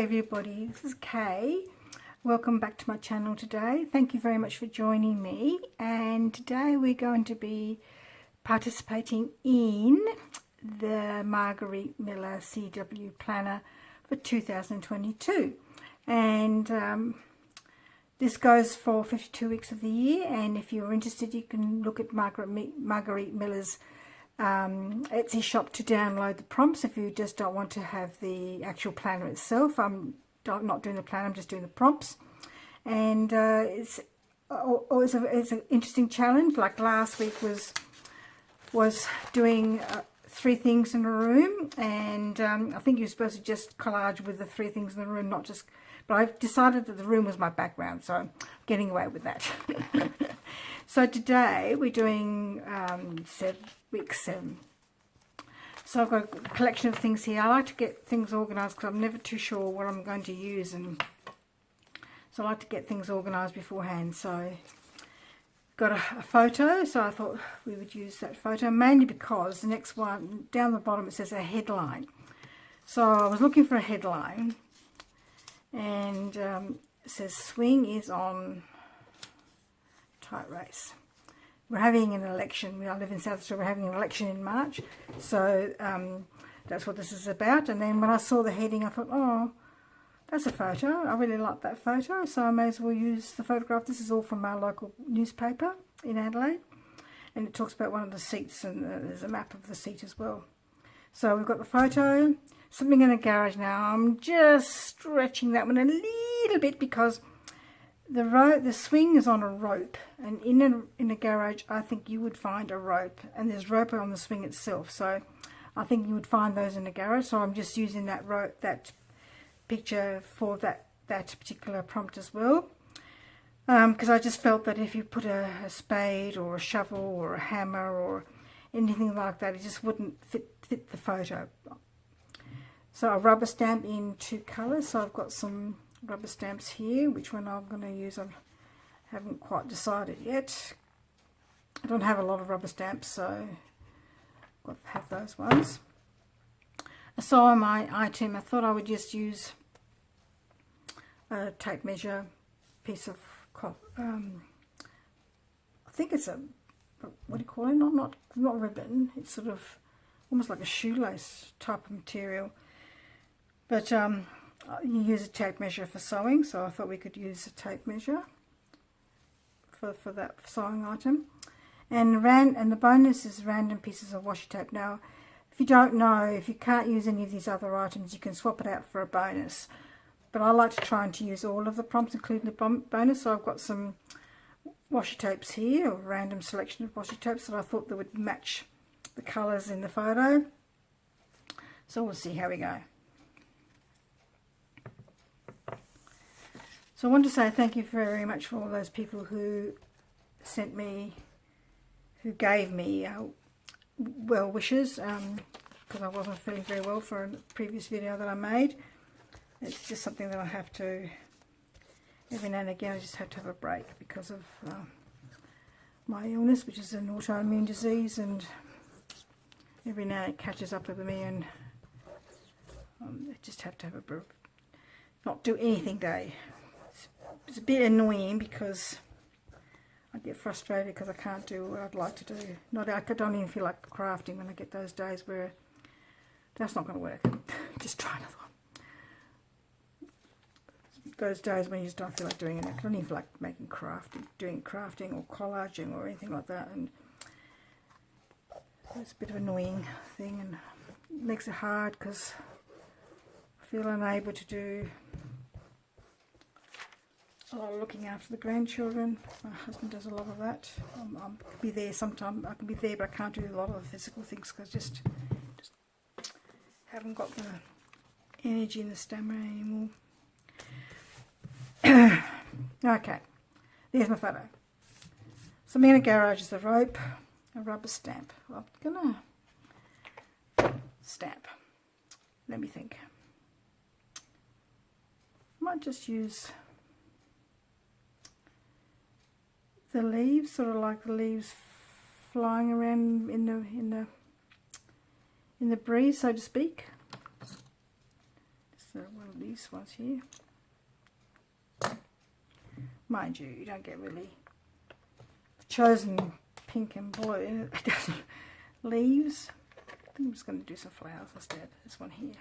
everybody, this is Kay. Welcome back to my channel today. Thank you very much for joining me, and today we're going to be participating in the Margarete Millers CW planner for 2022, and this goes for 52 weeks of the year. And if you're interested, you can look at Margarete Millers Etsy shop to download the prompts if you just don't want to have the actual planner itself. I'm not doing the planner, I'm just doing the prompts, and it's an interesting challenge. Like last week was doing 3 things in a room, and I think you're supposed to just collage with the 3 things in the room, not just, but I've decided that the room was my background, so I'm getting away with that. So today we're doing week 7. So I've got a collection of things here. I like to get things organised because I'm never too sure what I'm going to use, and so I like to get things organised beforehand. So got a photo, so I thought we would use that photo, mainly because the next one down the bottom it says a headline. So I was looking for a headline, and it says swing is on tight race. We're having an election. I live in South Australia. We're having an election in March, so that's what this is about. And then when I saw the heading, I thought, oh, that's a photo. I really like that photo, so I may as well use the photograph. This is all from our local newspaper in Adelaide, and it talks about one of the seats, and there's a map of the seat as well. So we've got the photo. Something in a garage now. I'm just stretching that one a little bit because the swing is on a rope, and in a garage I think you would find a rope, and there's rope on the swing itself, so I think you would find those in a garage. So I'm just using that rope, that picture, for that particular prompt as well, because I just felt that if you put a spade or a shovel or a hammer or anything like that, it just wouldn't fit the photo. So I rubber stamp in 2 colours. So I've got some rubber stamps here. Which one I'm going to use, I haven't quite decided yet. I don't have a lot of rubber stamps, so I've got to have those ones. So on my item, I thought I would just use a tape measure piece of I think it's a, what do you call it, not ribbon, it's sort of almost like a shoelace type of material, but you use a tape measure for sewing, so I thought we could use a tape measure for that sewing item. And the bonus is random pieces of washi tape. Now, if you don't know, if you can't use any of these other items, you can swap it out for a bonus. But I like to try and to use all of the prompts, including the bonus. So I've got some washi tapes here, a random selection of washi tapes that I thought that would match the colours in the photo. So we'll see how we go. So I want to say thank you very much for all those people who gave me well wishes, because I wasn't feeling very well for a previous video that I made. It's just something that I have to, every now and again I just have to have a break because of my illness, which is an autoimmune disease, and every now and it catches up with me, and I just have to have a not do anything day. It's a bit annoying because I get frustrated because I can't do what I'd like to do. I don't even feel like crafting when I get those days where that's not going to work. Just try another one. Those days when you just don't feel like doing it. I don't even feel like doing crafting or collaging or anything like that. And it's a bit of an annoying thing, and it makes it hard because I feel unable to do a lot of looking after the grandchildren. My husband does a lot of that. I can be there sometimes. I can be there, but I can't do a lot of the physical things because just haven't got the energy and the stamina anymore. Okay, there's my photo. Something in a garage is a rope, a rubber stamp. I'm gonna stamp. Let me think. I might just use the leaves, sort of like the leaves flying around in the breeze, so to speak. Just So one of these ones here. Mind you, you don't get really chosen pink and blue. It doesn't leaves. I think I'm just going to do some flowers instead. This one here.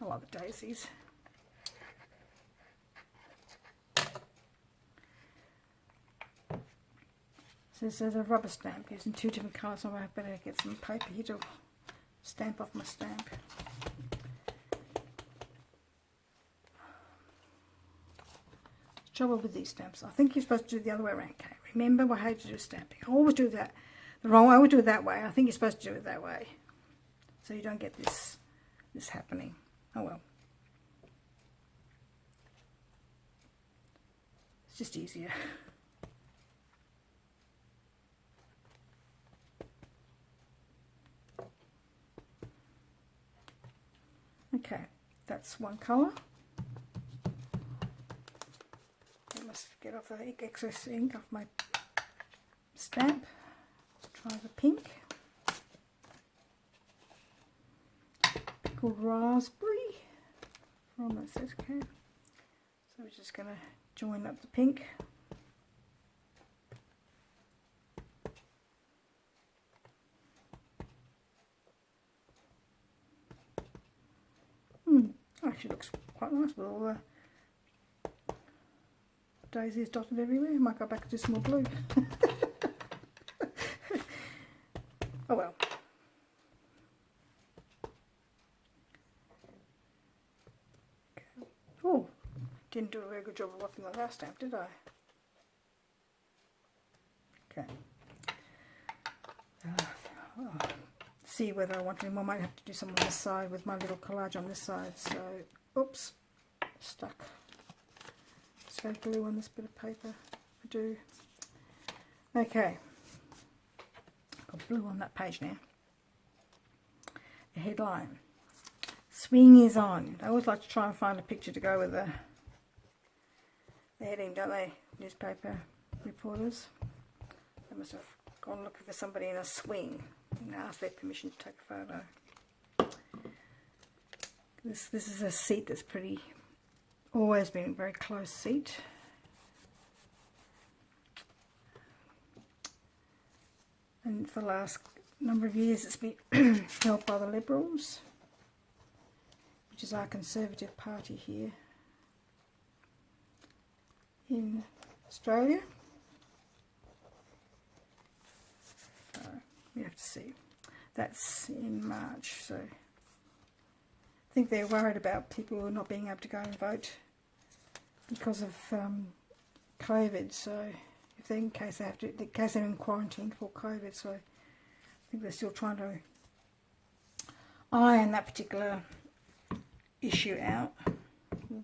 I like the daisies. So there's a rubber stamp using 2 different colours, so I better get some paper here to stamp off my stamp. Trouble with these stamps. I think you're supposed to do it the other way around, Kate. Remember, I hate to do stamping. I always do that the wrong way. I would do it that way. I think you're supposed to do it that way, so you don't get this happening. Oh well. It's just easier. Okay, that's one colour. Get off the excess ink off my stamp. Try the pink. Pickled raspberry from that set. Okay. So we're just going to join up the pink. Actually looks quite nice with all the daisies dotted everywhere. Might go back and do some more blue. Oh well. Okay. Oh, didn't do a very good job of wrapping the last stamp, did I? Okay. See whether I want any more. I might have to do some on this side with my little collage on this side. So, oops, stuck. So glue on this bit of paper. I do. Okay, got blue on that page now. The headline: Swing is on. I always like to try and find a picture to go with the heading, don't they? Newspaper reporters. They must have gone looking for somebody in a swing and asked their permission to take a photo. This is a seat that's pretty. Always been a very close seat. And for the last number of years it's been held by the Liberals, which is our Conservative Party here in Australia. So we have to see. That's in March, so I think they're worried about people not being able to go and vote because of COVID. So if they, in case they're in quarantine for COVID, so I think they're still trying to iron that particular issue out.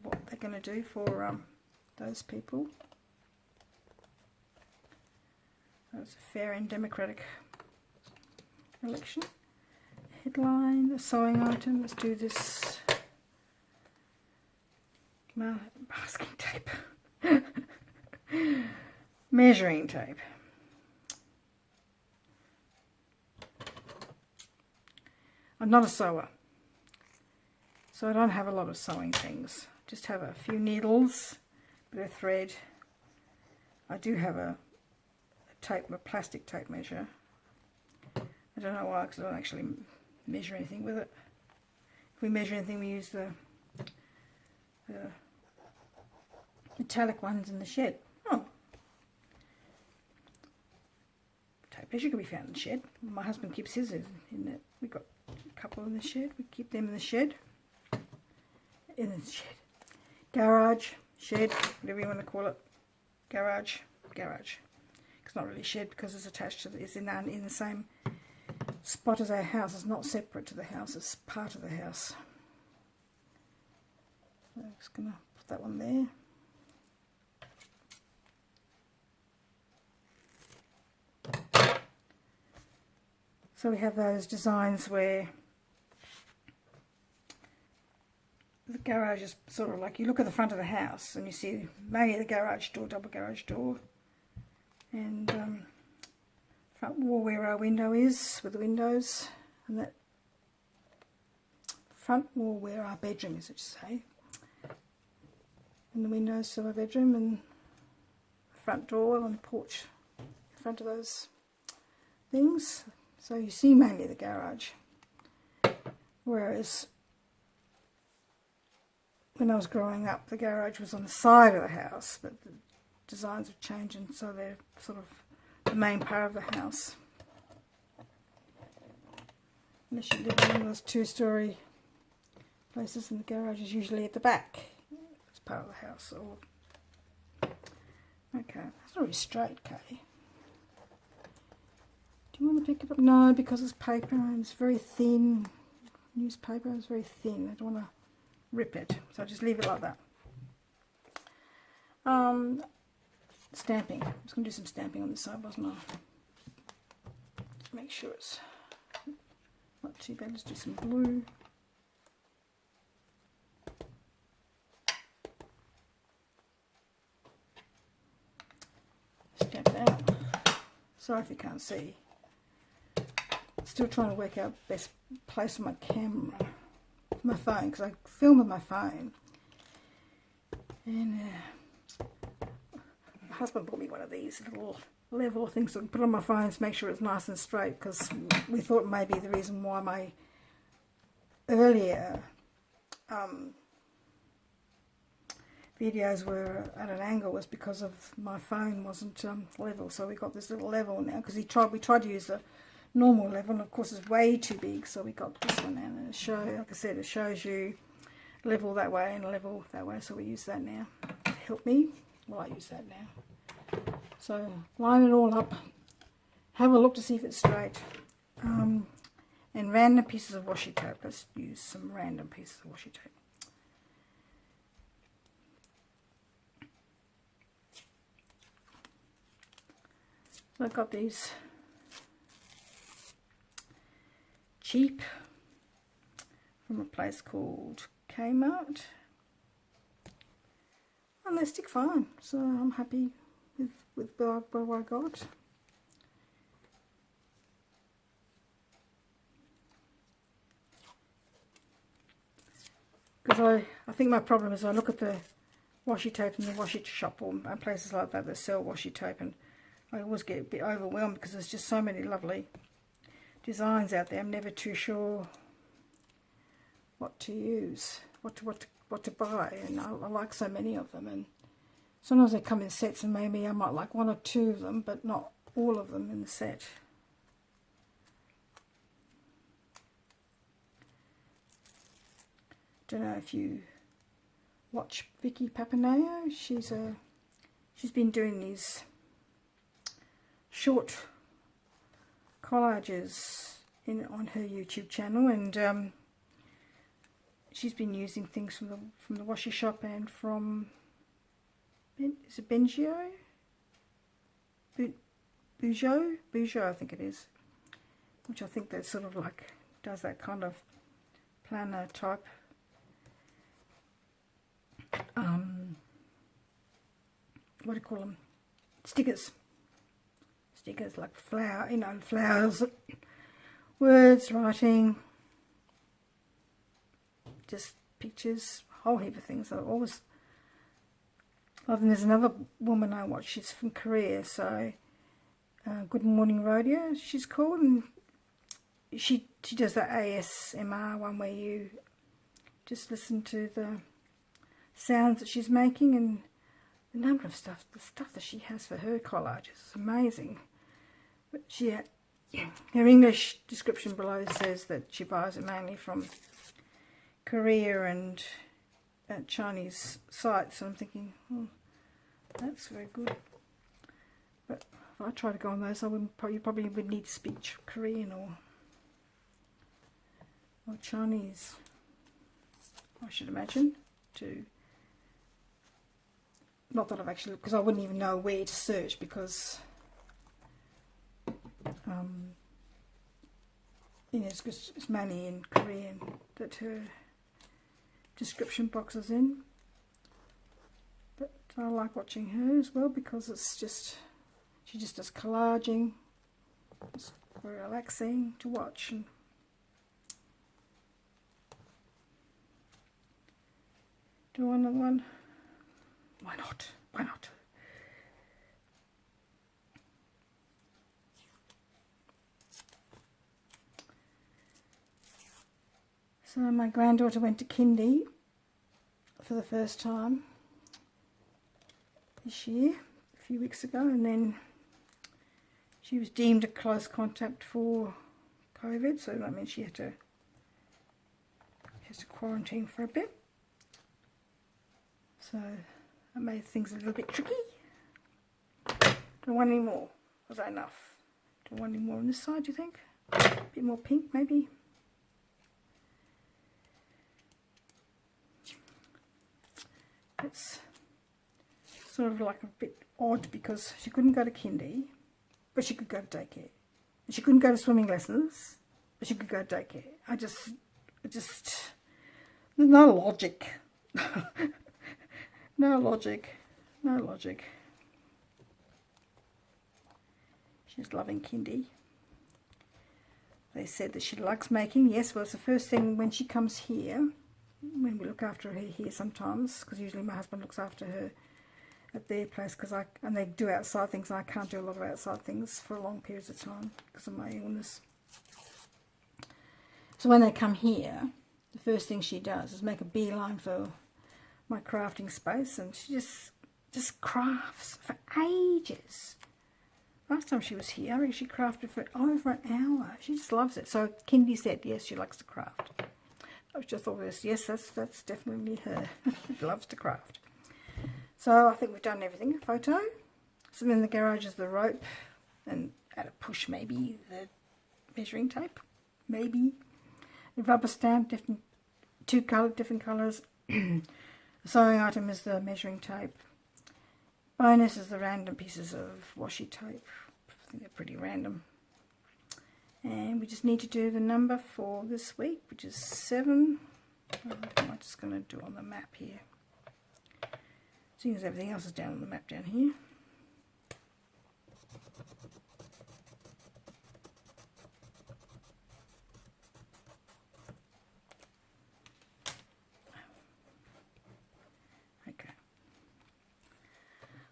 What they're going to do for those people. That's a fair and democratic election. Headline, the sewing item. Let's do this. Masking tape. Measuring tape. I'm not a sewer, so I don't have a lot of sewing things. Just have a few needles, a bit of thread. I do have a plastic tape measure. I don't know why, because I don't actually measure anything with it. If we measure anything, we use the metallic ones in the shed. Oh, tape measure can be found in the shed. My husband keeps his in it. We've got a couple in the shed. We keep them in the shed. In the shed, garage, shed, whatever you want to call it. Garage. It's not really a shed because it's attached to it's in the same spot as our house. It's not separate to the house, it's part of the house. So I'm just going to put that one there. So we have those designs where the garage is sort of like, you look at the front of the house and you see maybe the garage door, double garage door, and front wall where our window is with the windows, and that front wall where our bedroom is, I should say, and the windows to my bedroom, and the front door and the porch in front of those things. So you see mainly the garage. Whereas when I was growing up, the garage was on the side of the house, but the designs have changed, and so they're sort of the main part of the house. Unless you live in one of those two-storey places, and the garage is usually at the back. It's part of the house. Or okay, it's not really straight, Kay. Do you want to pick it up? No, because it's paper and it's very thin. Newspaper is very thin. I don't want to rip it, so I just leave it like that. Stamping. I was going to do some stamping on this side, wasn't I? Make sure it's not too bad. Let's do some blue. Stamp that. Sorry if you can't see. Still trying to work out best place for my camera, my phone, because I film with my phone. And my husband bought me one of these little level things to put on my phone to make sure it's nice and straight, because we thought maybe the reason why my earlier videos were at an angle was because of my phone wasn't level. So we got this little level now, because we tried to use the normal level, and of course it's way too big, so we got this one now, and like I said, it shows you level that way and level that way, so we use that now to help me. Well, I use that now. So line it all up, have a look to see if it's straight, and random pieces of washi tape. Let's use some random pieces of washi tape. So I've got these cheap from a place called Kmart, and they stick fine, so I'm happy with what I got. Because I think my problem is I look at the washi tape in the washi shop or places like that sell washi tape, and I always get a bit overwhelmed because there's just so many lovely designs out there. I'm never too sure what to use, what to buy, and I like so many of them, and sometimes they come in sets, and maybe I might like one or two of them, but not all of them in the set. Don't know if you watch Vicki Papaioannou. She's been doing these short collages on her YouTube channel, and she's been using things from the washi shop and from, is it Bengio? Bujo, I think it is, which I think that sort of like does that kind of planner type what do you call them, stickers like flowers, words, writing, just pictures, a whole heap of things. I always love them. There's another woman I watch, she's from Korea, so Good Morning Rodeo she's called, and she does that ASMR one where you just listen to the sounds that she's making, and the number of stuff that she has for her collages is amazing. But her English description below says that she buys it mainly from Korea and Chinese sites, and I'm thinking, oh, that's very good. But if I try to go on those, you probably would need to speak Korean or Chinese, I should imagine, to. Not that I've actually, because I wouldn't even know where to search, because it's mainly in Korean that her description box is in. But I like watching her as well, because she just does collaging. It's very relaxing to watch. And do another one. Why not? Why not? So my granddaughter went to kindy for the first time this year, a few weeks ago, and then she was deemed a close contact for COVID, so that means she has to quarantine for a bit. So that made things a little bit tricky. Don't want any more. Was that enough? Don't want any more on this side, do you think? A bit more pink, maybe? It's sort of like a bit odd because she couldn't go to kindy, but she could go to daycare. And she couldn't go to swimming lessons, but she could go to daycare. There's no logic. No logic. No logic. She's loving kindy. They said that she likes making. Yes, well, it's the first thing when she comes here, when we look after her here sometimes, because usually my husband looks after her at their place, and they do outside things, and I can't do a lot of outside things for long periods of time because of my illness. So when they come here, the first thing she does is make a beeline for my crafting space, and she just crafts for ages. Last time she was here, I think she crafted for over an hour. She just loves it. So kindy said, yes, she likes to craft. I just thought, yes, that's definitely her. She loves to craft. So I think we've done everything. Photo. So in the garage is the rope, and at a push maybe the measuring tape, maybe the rubber stamp, different colours. The sewing item is the measuring tape. Bonus is the random pieces of washi tape. I think they're pretty random. And we just need to do the number for this week, which is 7. I'm just going to do it on the map here. Seeing as everything else is down on the map down here. Okay. I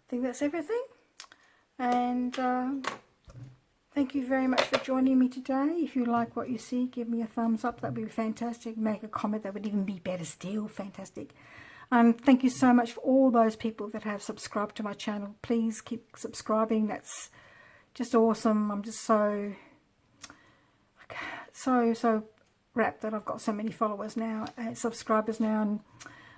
think that's everything. And thank you very much for joining me today. If you like what you see, give me a thumbs up. That would be fantastic. Make a comment. That would even be better still. Fantastic. Thank you so much for all those people that have subscribed to my channel. Please keep subscribing. That's just awesome. I'm just so wrapped that I've got so many followers now, subscribers now, and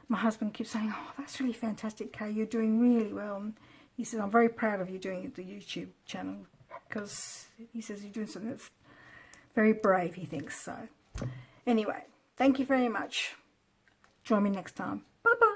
my husband keeps saying, oh, that's really fantastic, Kay. You're doing really well. And he says, I'm very proud of you doing the YouTube channel, because he says you're doing something that's very brave, he thinks. So anyway, thank you very much. Join me next time. Bye-bye.